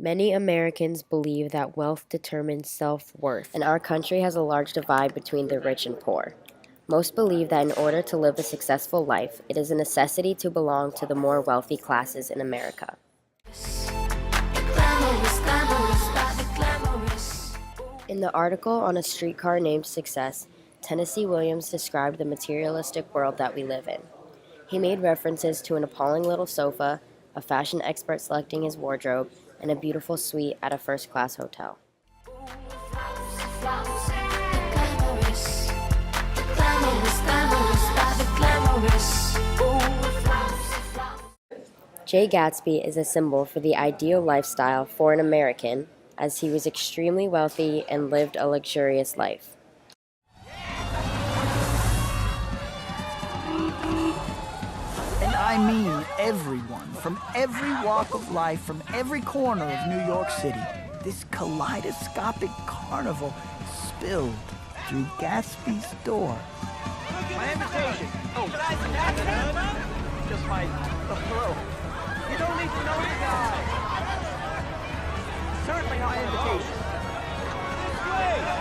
Many Americans believe that wealth determines self-worth, and our country has a large divide between the rich and poor. Most believe that in order to live a successful life, it is a necessity to belong to the more wealthy classes in America. In the article on A Streetcar Named Success, Tennessee Williams described the materialistic world that we live in. He made references to an appalling little sofa, a fashion expert selecting his wardrobe, and a beautiful suite at a first-class hotel. Jay Gatsby is a symbol for the ideal lifestyle for an American, as he was extremely wealthy and lived a luxurious life. And I mean everyone, from every walk of life, from every corner of New York City. This kaleidoscopic carnival spilled through Gatsby's door. My invitation. Oh, just my throat. You don't need to know the guy. Certainly not my invitation. This way.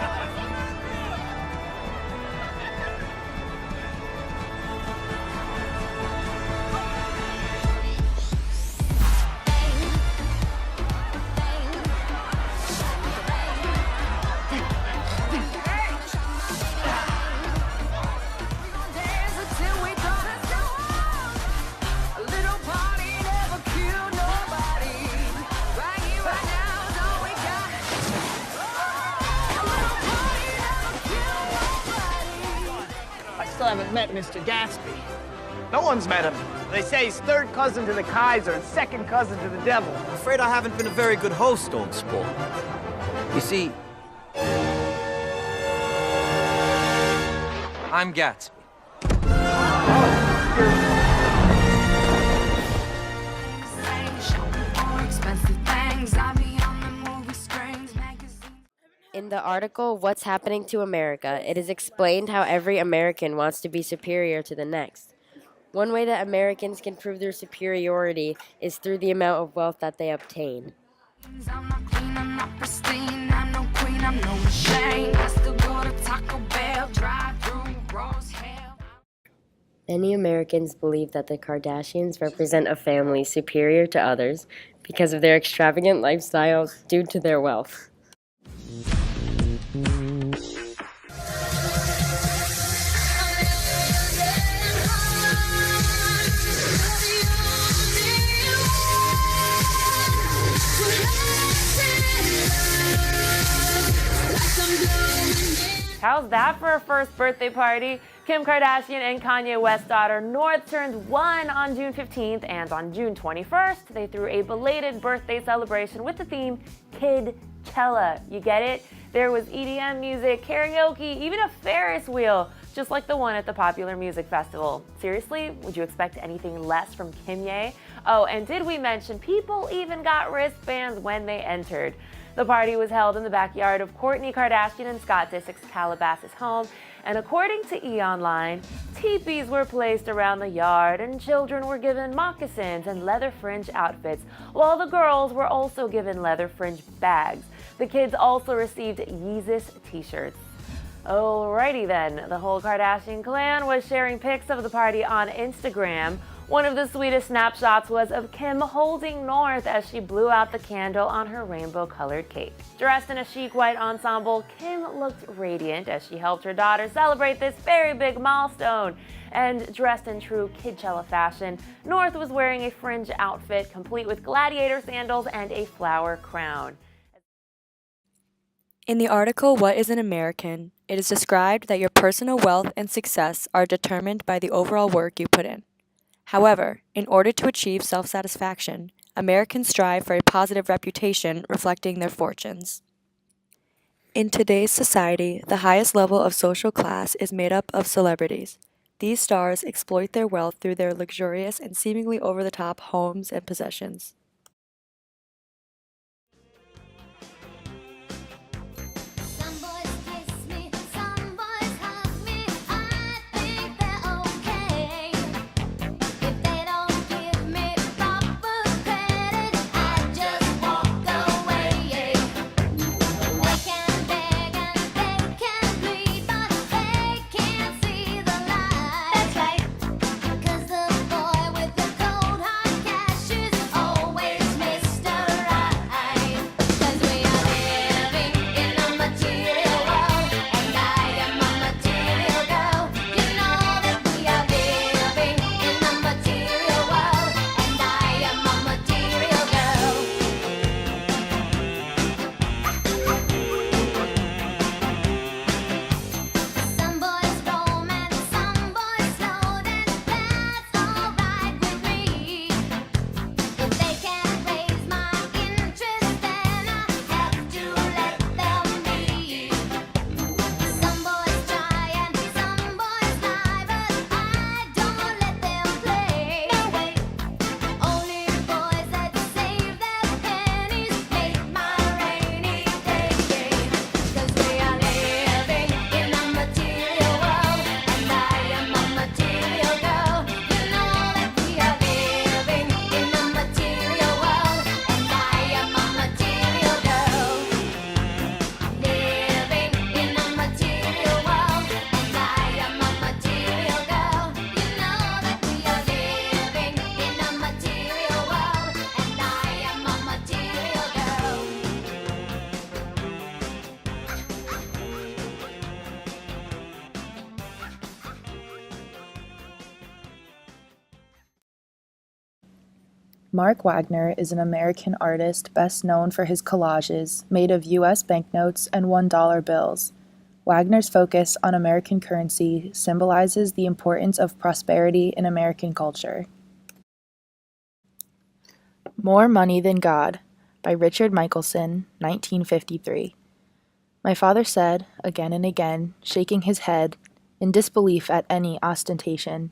I haven't met Mr. Gatsby. No one's met him. They say he's third cousin to the Kaiser and second cousin to the devil. I'm afraid I haven't been a very good host, old sport. You see, I'm Gatsby. In the article, What's Happening to America, it is explained how every American wants to be superior to the next. One way that Americans can prove their superiority is through the amount of wealth that they obtain. Many Americans believe that the Kardashians represent a family superior to others because of their extravagant lifestyles due to their wealth. How's that for a first birthday party? Kim Kardashian and Kanye West's daughter North turned 1 on June 15th, and on June 21st, they threw a belated birthday celebration with the theme Kidchella. You get it? There was EDM music, karaoke, even a Ferris wheel, just like the one at the popular music festival. Seriously, would you expect anything less from Kim Ye? Oh, and did we mention people even got wristbands when they entered? The party was held in the backyard of Kourtney Kardashian and Scott Disick's Calabasas home, and according to E! Online, teepees were placed around the yard and children were given moccasins and leather fringe outfits, while the girls were also given leather fringe bags. The kids also received Yeezus t-shirts. Alrighty then, the whole Kardashian clan was sharing pics of the party on Instagram. One of the sweetest snapshots was of Kim holding North as she blew out the candle on her rainbow-colored cake. Dressed in a chic white ensemble, Kim looked radiant as she helped her daughter celebrate this very big milestone. And dressed in true Kidchella fashion, North was wearing a fringe outfit complete with gladiator sandals and a flower crown. In the article, What is an American?, it is described that your personal wealth and success are determined by the overall work you put in. However, in order to achieve self-satisfaction, Americans strive for a positive reputation reflecting their fortunes. In today's society, the highest level of social class is made up of celebrities. These stars exploit their wealth through their luxurious and seemingly over-the-top homes and possessions. Mark Wagner is an American artist best known for his collages made of U.S. banknotes and $1 bills. Wagner's focus on American currency symbolizes the importance of prosperity in American culture. More Money Than God by Richard Michelson, 1953. My father said, again and again, shaking his head, in disbelief at any ostentation,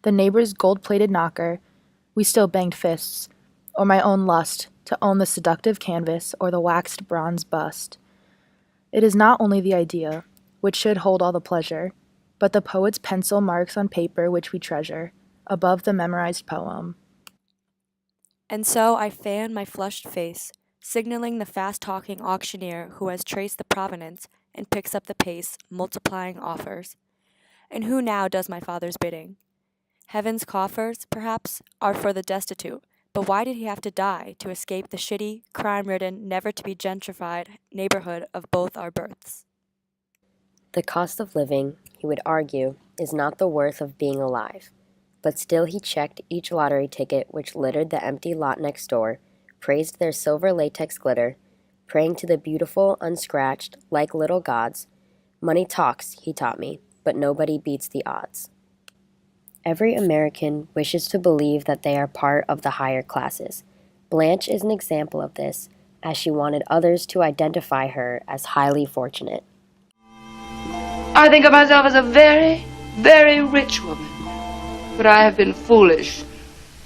the neighbor's gold-plated knocker, we still banged fists, or my own lust to own the seductive canvas or the waxed bronze bust. It is not only the idea, which should hold all the pleasure, but the poet's pencil marks on paper which we treasure, above the memorized poem. And so I fan my flushed face, signaling the fast-talking auctioneer who has traced the provenance and picks up the pace, multiplying offers. And who now does my father's bidding? Heaven's coffers, perhaps, are for the destitute, but why did he have to die to escape the shitty, crime-ridden, never-to-be-gentrified neighborhood of both our births? The cost of living, he would argue, is not the worth of being alive. But still he checked each lottery ticket which littered the empty lot next door, praised their silver latex glitter, praying to the beautiful, unscratched, like little gods. Money talks, he taught me, but nobody beats the odds. Every American wishes to believe that they are part of the higher classes. Blanche is an example of this, as she wanted others to identify her as highly fortunate. I think of myself as a very, very rich woman. But I have been foolish,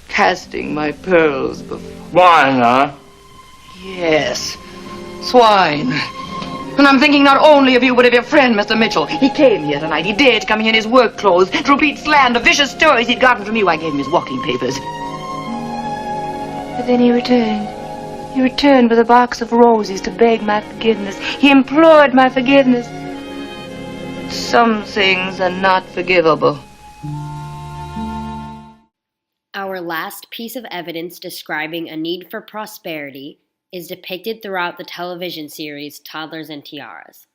casting my pearls before. Wine, huh? Yes, swine. And I'm thinking not only of you, but of your friend, Mr. Mitchell. He came here tonight. He dared to come in his work clothes to repeat slander, vicious stories he'd gotten from you. I gave him his walking papers. But then he returned. He returned with a box of roses to beg my forgiveness. He implored my forgiveness. Some things are not forgivable. Our last piece of evidence describing a need for prosperity is depicted throughout the television series Toddlers and Tiaras.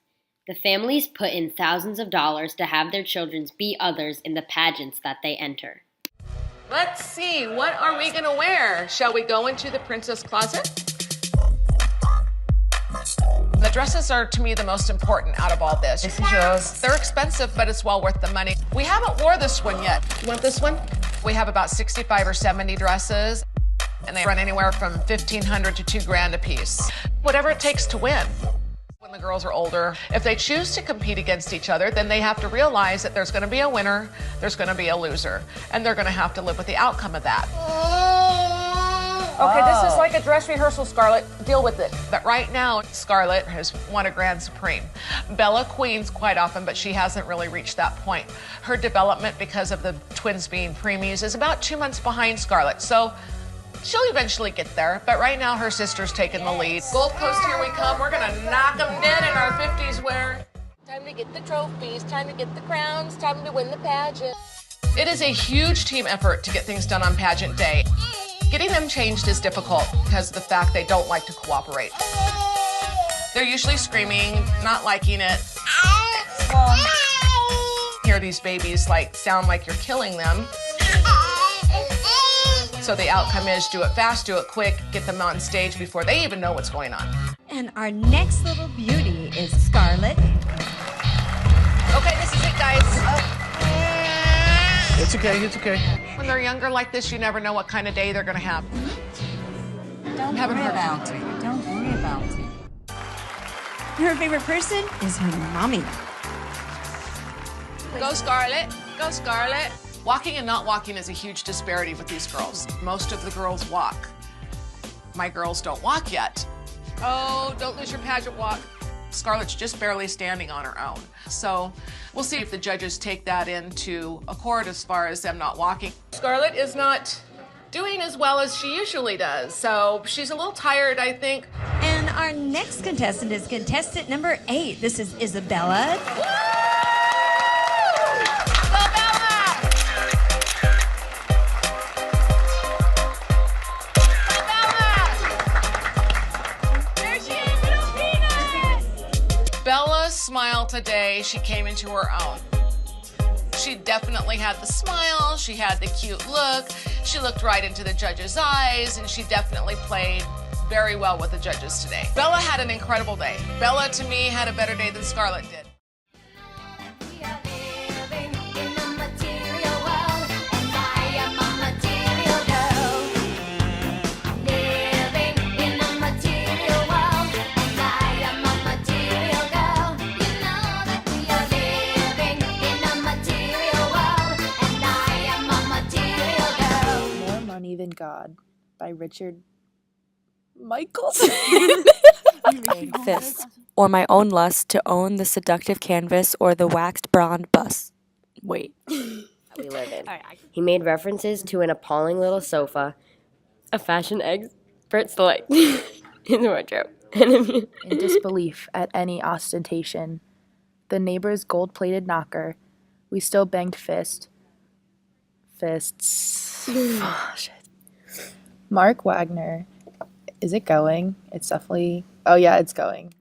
The families put in thousands of dollars to have their children be others in the pageants that they enter. Let's see, what are we gonna wear? Shall we go into the princess closet? The dresses are, to me, the most important out of all this. This is yours. They're expensive, but it's well worth the money. We haven't wore this one yet. You want this one? We have about 65 or 70 dresses, and they run anywhere from $1,500 to $2,000 a piece. Whatever it takes to win. When the girls are older, if they choose to compete against each other, then they have to realize that there's gonna be a winner, there's gonna be a loser, and they're gonna have to live with the outcome of that. Okay, this is like a dress rehearsal, Scarlett. Deal with it. But right now, Scarlett has won a Grand Supreme. Bella queens quite often, but she hasn't really reached that point. Her development, because of the twins being preemies, is about 2 months behind Scarlett. So she'll eventually get there, but right now her sister's taking the lead. Gold Coast, here we come. We're gonna knock them dead in our 50s wear. Time to get the trophies, time to get the crowns, time to win the pageant. It is a huge team effort to get things done on pageant day. Getting them changed is difficult because of the fact they don't like to cooperate. They're usually screaming, not liking it. Hear these babies sound like you're killing them. So the outcome is do it fast, do it quick, get them on stage before they even know what's going on. And our next little beauty is Scarlett. Okay, this is it, guys. It's okay, it's okay. When they're younger like this, you never know what kind of day they're gonna have. Don't worry about it. Don't worry about it. Her favorite person is her mommy. Go Scarlett, go Scarlett. Walking and not walking is a huge disparity with these girls. Most of the girls walk. My girls don't walk yet. Oh, don't lose your pageant walk. Scarlett's just barely standing on her own. So we'll see if the judges take that into accord as far as them not walking. Scarlett is not doing as well as she usually does, so she's a little tired, I think. And our next contestant is contestant number 8. This is Isabella. Bella smiled today. She came into her own. She definitely had the smile, she had the cute look, she looked right into the judges' eyes, and she definitely played very well with the judges today. Bella had an incredible day. Bella, to me, had a better day than Scarlett did. More Money Than God by Richard Michaelson. Fist, or my own lust to own the seductive canvas or the waxed bronze bust. Wait. We live in. He made references to an appalling little sofa, a fashion expert select in the wardrobe, In disbelief at any ostentation. The neighbor's gold-plated knocker. We still banged fists. Oh, shit. Mark Wagner. Is it going? It's definitely... Oh, yeah, it's going.